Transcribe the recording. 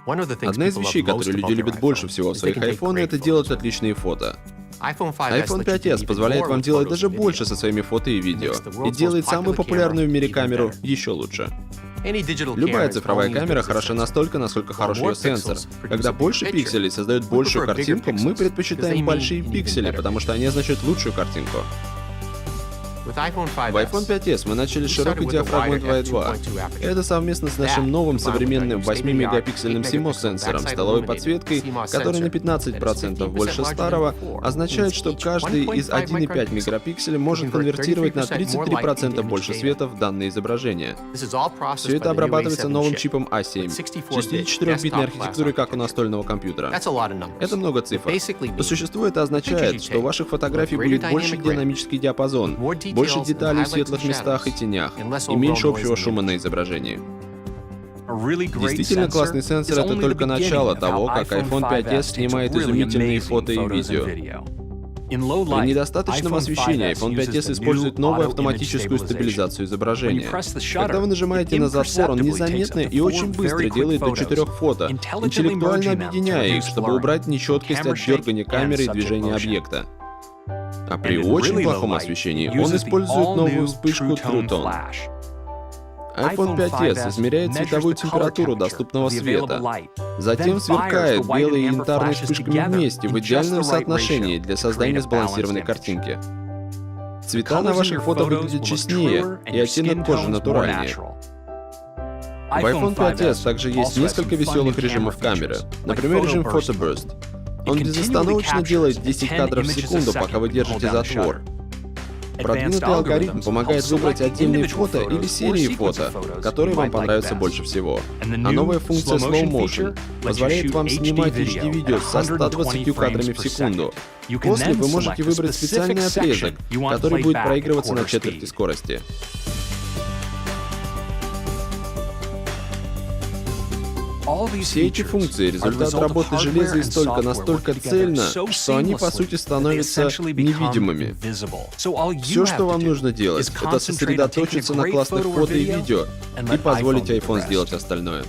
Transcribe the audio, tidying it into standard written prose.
Одна из вещей, которые люди любят больше всего в своих iPhone, это делать отличные фото. iPhone 5s позволяет вам делать даже больше со своими фото и видео, и делает самую популярную в мире камеру еще лучше. Любая цифровая камера хороша настолько, насколько хорош ее сенсор. Когда больше пикселей создают большую картинку, мы предпочитаем большие пиксели, потому что они означают лучшую картинку. В iPhone 5s мы начали с широкой диафрагмой 2.2. Это совместно с нашим новым современным 8-мегапиксельным CMOS-сенсором, столовой подсветкой, который на 15% больше старого, означает, что каждый из 1,5 мегапикселя может конвертировать на 33% больше света в данное изображение. Все это обрабатывается новым чипом A7, 64-битной архитектурой, как у настольного компьютера. Это много цифр. По существу это означает, что у ваших фотографий будет больше динамический диапазон, больше деталей в светлых местах и тенях, и меньше общего шума на изображении. Действительно классный сенсор — это только начало того, как iPhone 5s снимает изумительные фото и видео. При недостаточном освещении iPhone 5s использует новую автоматическую стабилизацию изображения. Когда вы нажимаете на затвор, он незаметно и очень быстро делает до 4 фото, интеллектуально объединяя их, чтобы убрать нечеткость от дергания камеры и движения объекта. А при очень плохом освещении он использует новую вспышку True Tone. iPhone 5s измеряет цветовую температуру доступного света, затем сверкает белые и янтарные вспышками вместе в идеальном соотношении для создания сбалансированной картинки. Цвета на ваших фото выглядят честнее, и оттенок кожи натуральнее. В iPhone 5s также есть несколько веселых режимов камеры, например, режим Photo Burst. Он безостановочно делает 10 кадров в секунду, пока вы держите затвор. Продвинутый алгоритм помогает выбрать отдельные фото или серии фото, которые вам понравятся больше всего. А новая функция Slow Motion позволяет вам снимать HD-видео со 120 кадрами в секунду. После вы можете выбрать специальный отрезок, который будет проигрываться на четверти скорости. Все эти функции — результат работы железа и настолько цельно, что они, по сути, становятся невидимыми. Все, что вам нужно делать, это сосредоточиться на классных фото и видео и позволить iPhone сделать остальное.